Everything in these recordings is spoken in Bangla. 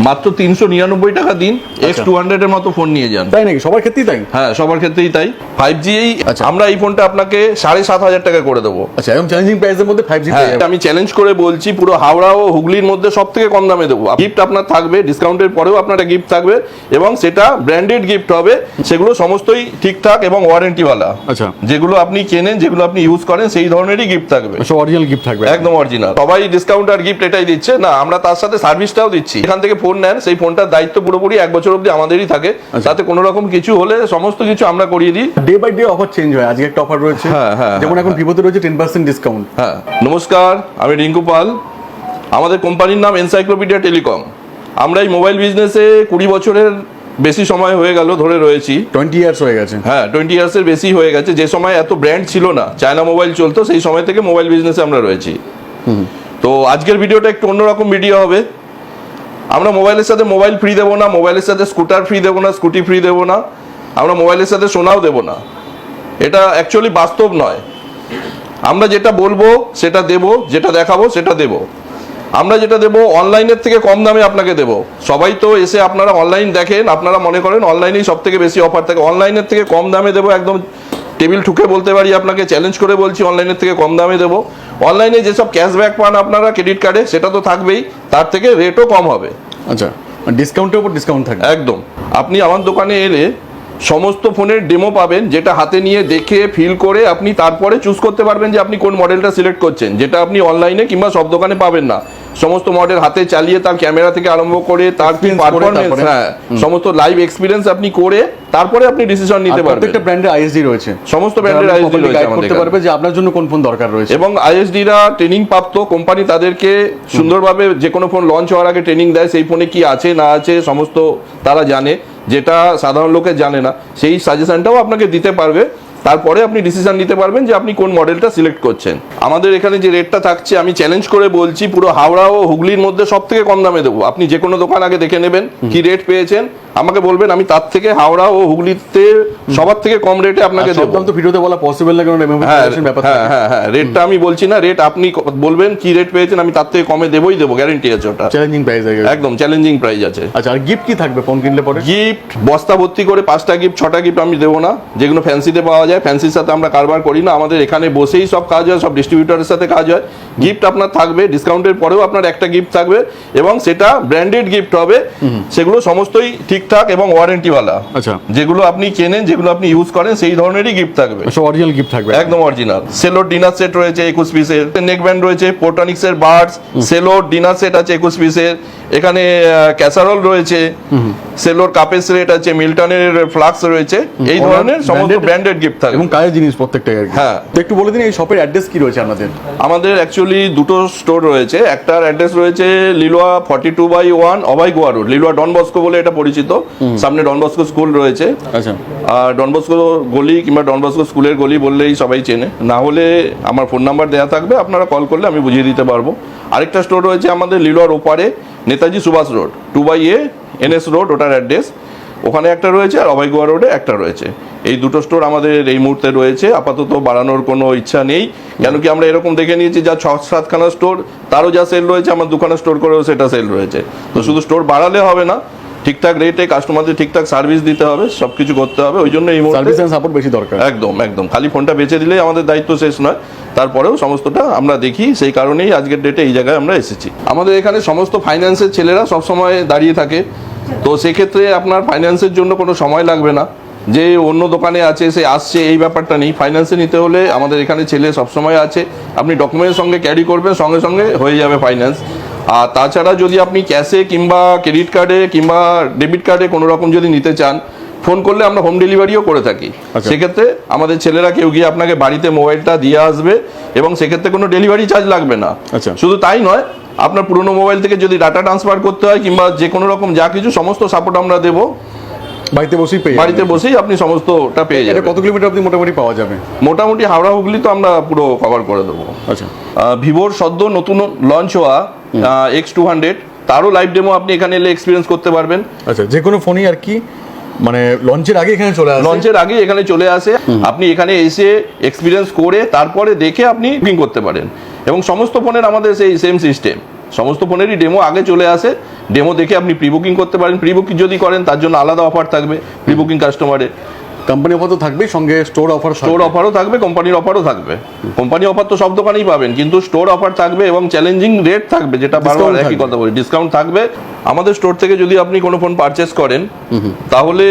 মাত্র 399 টাকা দিন, X200 এর মতো ফোন নিয়ে যান। তাই নাকি? সবার ক্ষেত্রেই তাই? হ্যাঁ, সবার ক্ষেত্রেই তাই। 5G আমরা এই ফোনটা আপনাকে 7,500 টাকা করে দেবো। আচ্ছা, এবং চ্যালেঞ্জিং প্রাইসের মধ্যে 5G পেয়ে যাবেন। আমি চ্যালেঞ্জ করে বলছি, পুরো হাওড়া ও হুগলির মধ্যে সব থেকে কম দামে দেবো। গিফট আপনার থাকবে, ডিসকাউন্টের পরেও আপনার গিফট থাকবে, এবং সেটা ব্র্যান্ডেড গিফট হবে। সেগুলো সমস্তই ঠিকঠাক এবং ওয়ারেন্টিওয়ালা। আচ্ছা, যেগুলো আপনি কেনেন, যেগুলো আপনি ইউজ করেন, সেই ধরনেরই গিফট থাকবে। অরিজিনাল গিফট থাকবে, একদম অরিজিনাল। সবাই ডিসকাউন্ট আর গিফট এটাই দিচ্ছে না, আমরা তার সাথে সার্ভিসটাও দিচ্ছি। এখান থেকে ফোন নেন, সেই ফোনটার দায়িত্ব পুরোপুরি 1 বছর অবধি আমাদেরই থাকে। তাতে কোনো রকম কিছু হলে সমস্ত কিছু আমরা করিয়ে দিই। Day by day offer change হয়। আজকে একটা অফার রয়েছে, যেমন এখন ভিভোতে রয়েছে 10% ডিসকাউন্ট। হ্যাঁ, নমস্কার, আমি রিঙ্কু পাল। আমাদের কোম্পানির নাম এনসাইক্লোপিডিয়া টেলিকম। আমরা এই মোবাইল বিজনেসে 20 বছরের বেশি সময় হয়ে গেল ধরে রয়েছি। 20 ইয়ার্স হয়ে গেছে। হ্যাঁ, 20 ইয়ার্সের বেশি হয়ে গেছে। যে সময় এত ব্র্যান্ড ছিল না, চায়না মোবাইল চলতো, সেই সময় থেকে মোবাইল বিজনেসে আমরা রয়েছি। তো আজকের ভিডিওটা একটু অন্যরকম ভিডিও হবে। আমরা মোবাইলের সাথে মোবাইল ফ্রি দেবো না, মোবাইলের সাথে স্কুটার ফ্রি দেবো না, স্কুটি ফ্রি দেবো না, আমরা মোবাইলের সাথে সোনাও দেবো না। এটা অ্যাকচুয়ালি বাস্তব নয়। আমরা যেটা বলবো সেটা দেবো, যেটা দেখাবো সেটা দেবো। আমরা যেটা দেবো অনলাইনের থেকে কম দামে আপনাকে দেবো। সবাই তো এসে আপনারা অনলাইন দেখেন, আপনারা মনে করেন অনলাইনেই সব থেকে বেশি অফার থাকে। অনলাইনের থেকে কম দামে দেবো, একদম টেবিল ঠুকে বলতে পারি, আপনাকে চ্যালেঞ্জ করে বলছি, অনলাইনের থেকে কম দামে দেবো। অনলাইনে যেসব ক্যাশব্যাক পান আপনারা ক্রেডিট কার্ডে, সেটা তো থাকবেই, তার থেকে রেটও কম হবে। আচ্ছা, ডিসকাউন্টের উপর ডিসকাউন্ট থাকবে। একদম। আপনি আমার দোকানে এলে সমস্ত ফোনের ডেমো পাবেন, যেটা হাতে নিয়ে দেখে ফিল করে আপনি তারপরে চুজ করতে পারবেন যে আপনি কোন মডেলটা সিলেক্ট করছেন, যেটা আপনি অনলাইনে কিংবা সব দোকানে পাবেন না। সমস্ত মডেল হাতে চালিয়ে তার ক্যামেরা থেকে আরম্ভ করে তার পারফরম্যান্স, হ্যাঁ, সমস্ত লাইভ এক্সপিরিয়েন্স আপনি করে তারপরে আপনি ডিসিশন নিতে পারবেন। প্রত্যেকটা ব্র্যান্ডের আইএসডি রয়েছে, সমস্ত ব্র্যান্ডের আইএসডি রয়েছে, আমাদের করতে পারবে যে আপনার জন্য কোন ফোন দরকার রয়েছে। এবং আইএসডিরা ট্রেনিং প্রাপ্ত, কোম্পানি তাদেরকে সুন্দরভাবে যে কোনো ফোন লঞ্চ হওয়ার আগে ট্রেনিং দেয়, সেই ফোনে কি আছে না আছে সমস্ত তারা জানে, যেটা সাধারণ লোকে জানে না। সেই সাজেশনটাও আপনাকে দিতে পারবে, তারপরে আপনি ডিসিশন নিতে পারবেন যে আপনি কোন মডেলটা সিলেক্ট করছেন। আমাদের এখানে যে রেটটা থাকছে, আমি চ্যালেঞ্জ করে বলছি, পুরো হাওড়া ও হুগলির মধ্যে সব থেকে কম দামে দেবো। আপনি যে কোনো দোকান আগে দেখে নেবেন কি রেট পেয়েছেন, আমাকে বলবেন, আমি তার থেকে হাওড়া ও হুগলিতে সবার থেকে কম রেটে আপনাকে দেবো। একদম তো ভিডিওতে বলা পসিবল না, কারণ ব্যাপার। হ্যাঁ, রেটটা আমি বলছি না, রেট আপনি বলবেন কি রেট পেয়েছেন, আমি তার থেকে কমে দেবই দেবো, গ্যারান্টি আছে। ওটা চ্যালেঞ্জিং প্রাইস আছে, একদম চ্যালেঞ্জিং প্রাইস আছে। আচ্ছা, আর গিফট কি থাকবে ফোন কিনলে পরে? গিফট বস্তা ভর্তি করে 5টা গিফট 6টা গিফট আমি দেবো না, যেগুলো ফ্যান্সিতে পাওয়া যায়। ফ্যান্সির সাথে আমরা কারবার করি না, আমাদের এখানে বসেই সব কাজ হয়, সব ডিস্ট্রিবিউটরের সাথে কাজ হয়। গিফট আপনার থাকবে, ডিসকাউন্টের পরেও আপনার একটা গিফট থাকবে, এবং সেটা ব্র্যান্ডেড গিফট হবে। সেগুলো সমস্তই ঠিকঠাক এবং ওয়ারেন্টিওয়ালা। আচ্ছা, যেগুলো আপনি কেনেন, যেগুলো আপনি ইউজ করেন, সেই ধরনেরই গিফট থাকবে। অরিজিনাল গিফট থাকবে, একদম অরিজিনাল। সেলোর ডিনার সেট রয়েছে 21 পিসের, নেক ব্যান্ড রয়েছে, পোর্টনিক্সের বাডস, সেলোর ডিনার সেট আছে 21 পিসের, এখানে ক্যাসারোল রয়েছে, সেলোর কাপের সেট আছে, মিল্টনের ফ্লাক্স রয়েছে। এই ধরনের সমস্ত ব্র্যান্ডেড গিফট থাকে এবং কাজের জিনিস প্রত্যেকটাই। হ্যাঁ, তো একটু বলে দিন এই শপের অ্যাড্রেস কি রয়েছে আপনাদের? আমাদের অ্যাকচুয়ালি দুটো স্টোর রয়েছে। একটার অ্যাড্রেস রয়েছে Liluah 42/1 Abhay Goya road, Liluah Don Bosco বলে এটা পরিচিত। সামনে ডন বস্কো স্কুল রয়েছে। আচ্ছা, আর ডন বস্কো গলি কিংবা ডন বস্কো স্কুলের গলি বললেই সবাই চেনে। না হলে আমার ফোন নাম্বার দেওয়া থাকবে, আপনারা কল করলে আমি বুঝিয়ে দিতে পারবো। আরেকটা স্টোর রয়েছে আমাদের লিলুয়ার ওপারে, Netaji Subhash road 2/A NS road, ওটার অ্যাড্রেস ওখানে একটা রয়েছে, আর অভয় গোয়া রোডে একটা রয়েছে। এই দুটো স্টোর আমাদের এই মুহূর্তে রয়েছে। আপাতত বাড়ানোর কোনো ইচ্ছা নেই, কেন কি আমরা এরকম দেখে নিয়েছি যা 6-7খানা স্টোর, তারও যা সেল রয়েছে, আমার 2খানা স্টোর করেও সেটা সেল রয়েছে। তো শুধু স্টোর বাড়ালে হবে না, ঠিকঠাক রেটে কাস্টমারদের ঠিকঠাক সার্ভিস দিতে হবে, সবকিছু করতে হবে। ওই জন্য এই মুহূর্তে সার্ভিস এন্ড সাপোর্ট বেশি দরকার। একদম একদম। খালি ফোনটা বেচে দিলেই আমাদের দায়িত্ব শেষ নয়, তারপরেও সমস্তটা আমরা দেখি। সেই কারণেই আজকের ডেটে এই জায়গায় আমরা এসেছি। আমাদের এখানে সমস্ত ফাইন্যান্সের ছেলেরা সবসময় দাঁড়িয়ে থাকে, তো সেক্ষেত্রে আপনার ফাইন্যান্সের জন্য কোনো সময় লাগবে না। যে অন্য দোকানে আছে সে আসছে, এই ব্যাপারটা নেই। ফাইন্যান্সে নিতে হলে আমাদের এখানে ছেলে সবসময় আছে, আপনি ডকুমেন্টের সঙ্গে ক্যারি করবেন, সঙ্গে সঙ্গে হয়ে যাবে ফাইন্যান্স। আর তাছাড়া যদি আপনি ক্যাশে কিংবা ক্রেডিট কার্ডে কিংবা ডেবিট কার্ডে কোনো রকম যদি নিতে চান, ফোন করলে আমরা হোম ডেলিভারিও করে থাকি। সেক্ষেত্রে আমাদের ছেলেরা কেউ গিয়ে আপনাকে বাড়িতে মোবাইলটা দিয়ে আসবে, এবং সেক্ষেত্রে কোনো ডেলিভারি চার্জ লাগবে না। শুধু তাই নয়, আপনার পুরনো মোবাইল থেকে যদি ডাটা ট্রান্সফার করতে হয় কিংবা যে কোনো রকম যা কিছু সমস্ত সাপোর্ট আমরা দেবো। বাড়িতে বসেই আপনি সমস্তটা পেয়ে যাবেন। কত কিলোমিটার আপনি মোটামুটি পাওয়া যাবে? মোটামুটি হাওড়া হুগলি তো আমরা পুরো কভার করে দেবো। আচ্ছা, ভিভোর সদ্য নতুন লঞ্চ হওয়া X200, তারও লাইভ ডেমো আপনি এখানে এলে এক্সপিরিয়েন্স করতে পারবেন। আচ্ছা, যে কোনো ফোনই আর কি মানে লঞ্চের আগে এখানে চলে আসে? লঞ্চের আগে এখানে চলে আসে, আপনি এখানে এসে এক্সপিরিয়েন্স করে তারপরে দেখে আপনি বুকিং করতে পারেন। এবং সমস্ত ফোনের আমাদের সেই সেম সিস্টেম, সমস্ত ফোনেরই ডেমো আগে চলে আসে, ডেমো দেখে আপনি প্রি বুকিং করতে পারেন। প্রি বুকিং যদি করেন তার জন্য আলাদা অফার থাকবে প্রি বুকিং কাস্টমারের। কোম্পানি অফার তো থাকবেই, সঙ্গে স্টোর অফারও থাকবে, কোম্পানির অফারও থাকবে। কোম্পানি অফার তো সব দোকানেই পাবেন, কিন্তু স্টোর অফার থাকবে এবং চ্যালেঞ্জিং রেট থাকবে, যেটা বারবার একই কথা বলি, ডিসকাউন্ট থাকবে। আমাদের স্টোর থেকে যদি আপনি কোনো ফোন পারচেস করেন তাহলে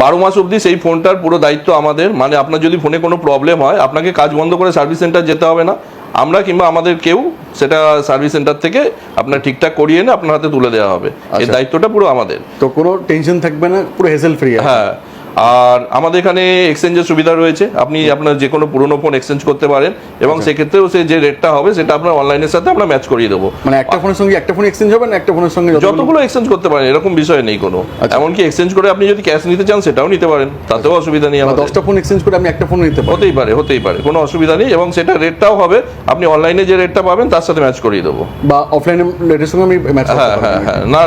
12 মাস অবধি সেই ফোনটার পুরো দায়িত্ব আমাদের। মানে আপনার যদি ফোনে কোনো প্রবলেম হয়, আপনাকে কাজ বন্ধ করে সার্ভিস সেন্টার যেতে হবে না, আমরা কিংবা আমাদের কেউ সেটা সার্ভিস সেন্টার থেকে আপনার ঠিকঠাক করিয়ে এনে আপনার হাতে তুলে দেওয়া হবে। এই দায়িত্বটা পুরো আমাদের। তো কোনো টেনশন থাকবে না, পুরো হেসেল ফ্রি। হ্যাঁ, আর আমাদের এখানে এক্সচেঞ্জের সুবিধা রয়েছে, আপনি আপনার যে কোনো পুরোনো ফোন এক্সচেঞ্জ করতে পারেন এবং সেক্ষেত্রেও সে যে রেটটা হবে সেটা আপনার অনলাইনের সাথে আমরা ম্যাচ করিয়ে দেবো। মানে একটা ফোনের সঙ্গে একটা ফোন এক্সচেঞ্জ হবে না, একটা ফোনের সঙ্গে যতগুলো এক্সচেঞ্জ করতে পারেন, এরকম বিষয় নেই কোনো। এমনকি এক্সচেঞ্জ করে আপনি যদি ক্যাশ নিতে চান সেটাও নিতে পারেন, তাতেও অসুবিধা নেই। আমাদের 10টা ফোন এক্সচেঞ্জ করে আমি একটা ফোন নিতে পারি, হতেই পারে, কোনো অসুবিধা নেই। এবং সেটা রেটটাও হবে আপনি অনলাইনে যে রেটটা পাবেন তার সাথে ম্যাচ করিয়ে দেবো, বা অফলাইনে রেটের সঙ্গে আমি ম্যাচ করতে পারি। হ্যাঁ, না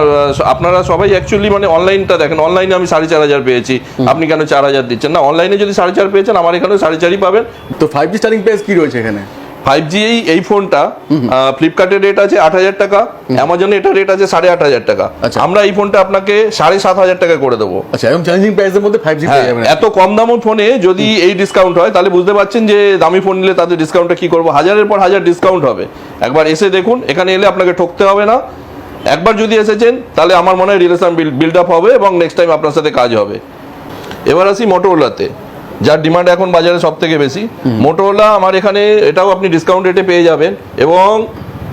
আপনারা সবাই অ্যাকচুয়ালি মানে অনলাইনটা দেখেন, অনলাইনে আমি 4500 পেয়েছি, আপনি কেন 4000 দিচ্ছেন? না, অনলাইনে যদি 4.5 পেয়েছেন আমার এখানেও 4.5 পাবেন। তো 5G স্টার্টিং প্রাইস কি রয়েছে এখানে? 5G এই ফোনটা ফ্লিপকার্টের রেট আছে 8000 টাকা, অ্যামাজনে এটা রেট আছে 8500 টাকা। আমরা এই ফোনটা আপনাকে 7500 টাকা করে দেবো। আচ্ছা, এবং চ্যালেঞ্জিং প্রাইসের মধ্যে 5G পেয়ে যাবেন। এত কম দামের ফোনে যদি এই ডিসকাউন্ট হয় তাহলে বুঝতে পারছেন যে দামি ফোন নিলে তাদের ডিসকাউন্টটা কি করবো। 1000-এর পর 1000 ডিসকাউন্ট হবে। একবার এসে দেখুন, এখানে এলে আপনাকে ঠকতে হবে না। একবার যদি এসেছেন তাহলে আমার মনে হয় রিলেশন বিল্ড আপ হবে এবং নেক্সট টাইম আপনার সাথে কাজ হবে। এবার আসি মোটোরোলাতে, যার ডিমান্ড এখন বাজারে সব থেকে বেশি। মোটোরোলা আমার এখানে এটাও আপনি ডিসকাউন্ট রেটে পেয়ে যাবেন এবং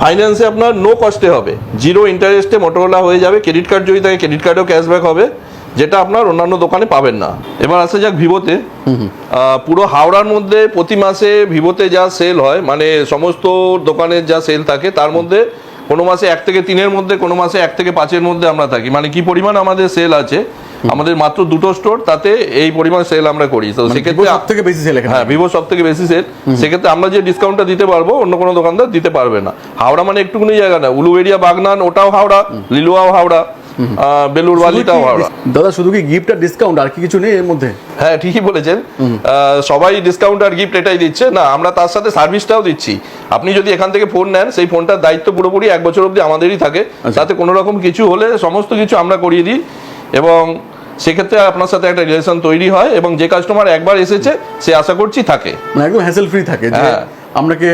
ফাইন্যান্সে আপনার নো কস্টে হবে, 0 ইন্টারেস্টে মোটোরোলা হয়ে যাবে। ক্রেডিট কার্ড যদি থাকে ক্রেডিট কার্ডেও ক্যাশব্যাক হবে, যেটা আপনার অন্যান্য দোকানে পাবেন না। এবার আসা যাক ভিভোতে। পুরো হাওড়ার মধ্যে প্রতি মাসে ভিভোতে যা সেল হয়, মানে সমস্ত দোকানের যা সেল থাকে তার মধ্যে কোনো মাসে 1 থেকে 3-এর মধ্যে, কোনো মাসে 1 থেকে 5-এর মধ্যে আমরা থাকি। মানে কি পরিমাণ আমাদের সেল আছে, আমাদের মাত্র 2টো স্টোর, তাতে এই পরিমাণ সেল আমরা করি। তো সেক্ষেত্রে সবথেকে বেশি সেল এখানে। হ্যাঁ, ভিভো সবথেকে বেশি সেল। সেক্ষেত্রে আমরা যে ডিসকাউন্টটা দিতে পারবো অন্য কোনো দোকানদার দিতে পারবে না। হাওড়া মানে একটুকুনি জায়গা না, উলুবেড়িয়া, বাগনান ওটাও হাওড়া, লিলুয়াও হাওড়া, বেলুড়বালিটাও হাওড়া। দাদা, শুধু কি গিফট আর ডিসকাউন্ট, আর কি কিছু নেই এর মধ্যে? হ্যাঁ, ঠিকই বলেছেন। সবাই ডিসকাউন্ট আর গিফট এটাই দিচ্ছে না, আমরা তার সাথে সার্ভিসটাও দিচ্ছি। আপনি যদি এখান থেকে ফোন নেন, সেই ফোনটার দায়িত্ব পুরোপুরি 1 বছর অবধি আমাদেরই থাকে। তাতে কোনো রকম কিছু হলে সমস্ত কিছু আমরা করিয়ে দিই এবং সেক্ষেত্রে আপনার সাথে একটা রিলেশন তৈরি হয় এবং যে কাস্টমার একবার এসেছে সে আশা করছি থাকে, মানে একদম হ্যাসেল ফ্রি থাকে। যে আপনাকে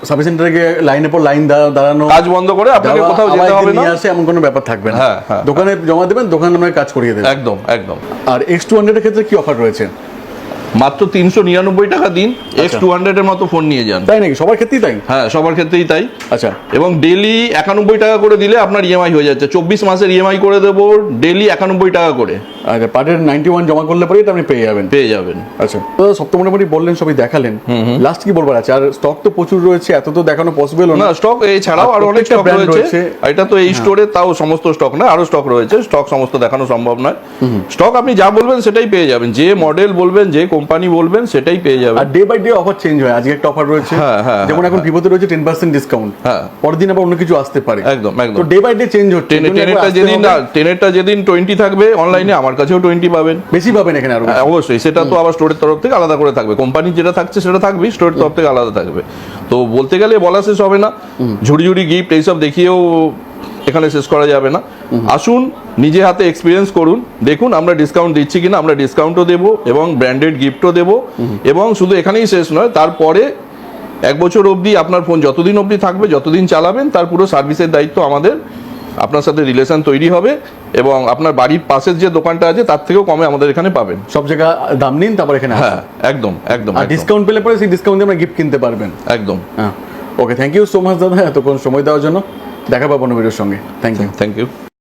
সার্ভিস সেন্টারে গিয়ে লাইনের পর লাইন দাঁড়ানো, কাজ বন্ধ করে আপনাকে কোথাও যেতে হবে না, আসে এমন কোনো ব্যাপার থাকবে না। হ্যাঁ, দোকানে জমা দেবেন, দোকান আপনাকে কাজ করিয়ে দেবে। একদম একদম। আর X200 এর ক্ষেত্রে কি অফার রয়েছে? মাত্র 399 টাকা দিন, X200 এর মতো ফোন নিয়ে যান। তাই নাকি? সবার ক্ষেত্রেই তাই? হ্যাঁ, সবার ক্ষেত্রেই তাই। আচ্ছা, এবং ডেইলি 91 টাকা করে দিলে আপনার ইএমআই হয়ে যাচ্ছে। 24 মাসের ইএমআই করে দেবো, ডেইলি 91 টাকা করে। আচ্ছা, পার্টের 91 জমা করলে পরেই তো আপনি পেয়ে যাবেন। আচ্ছা, তো সব তো মোটামুটি বললেন, সবই দেখালেন। লাস্ট কি বলবার আছে? আর স্টক তো প্রচুর রয়েছে, এত তো দেখানো পসিবল না। স্টক এছাড়াও আরো অনেক স্টক রয়েছে। এটা তো এই স্টোরে তাও সমস্ত স্টক না, আরো স্টক রয়েছে। স্টক সমস্ত দেখানো সম্ভব নয়। স্টক আপনি যা বলবেন সেটাই পেয়ে যাবেন, যে মডেল বলবেন, যে কোম্পানি বলবেন সেটাই পেয়ে যাবেন। আর day by day offer change হয়। আজকে একটা অফার রয়েছে, যেমন এখন ভিভোতে রয়েছে 10% ডিসকাউন্ট। পরের দিন আবার অন্য কিছু আসতে পারে। একদম একদম। তো ডে বাই ডে চেঞ্জ হচ্ছে। টেনেরটা যেদিন 20 থাকবে অনলাইনে, আমার কাছেও 20 পাবেন, বেশি পাবেন এখানে আরো। অবশ্যই, সেটা তো আবার স্টোরের তরফ থেকে আলাদা করে থাকবে। কোম্পানি যেটা থাকছে সেটা থাকবে, স্টোরের তরফ থেকে আলাদা থাকবে। তো বলতে গেলে বলা শেষ হবে না, ঝুড়ি ঝুড়ি গিফট এইসব দেখিয়েও এখানে শেষ করা যাবে না। আসুন, নিজে হাতে এক্সপিরিয়েন্স করুন, দেখুন আমরা ডিসকাউন্ট দিচ্ছি কিনা। আমরা ডিসকাউন্টও দেবো এবং ব্র্যান্ডেড গিফটও দেবো। এবং শুধু এখানেই শেষ নয়, তারপরে 1 বছর অবধি আপনার ফোন যতদিন অবধি থাকবে, যতদিন চালাবেন, তার পুরো সার্ভিসের দায়িত্ব আমাদের। আপনার সাথে রিলেশন তৈরি হবে এবং আপনার বাড়ির পাশের যে দোকানটা আছে তার থেকেও কমে আমাদের এখানে পাবেন। সব জায়গায় দাম নিন, তারপর এখানে। হ্যাঁ, একদম একদম। আর ডিসকাউন্ট পেলে পরে সেই ডিসকাউন্ট দিয়ে আমরা গিফট কিনতে পারবেন। একদম। হ্যাঁ, ওকে, থ্যাংক ইউ সো মাচ দাদা, এতক্ষণ সময় দেওয়ার জন্য। দেখা পাবো অন্য ভিডিওর সঙ্গে। Thank you.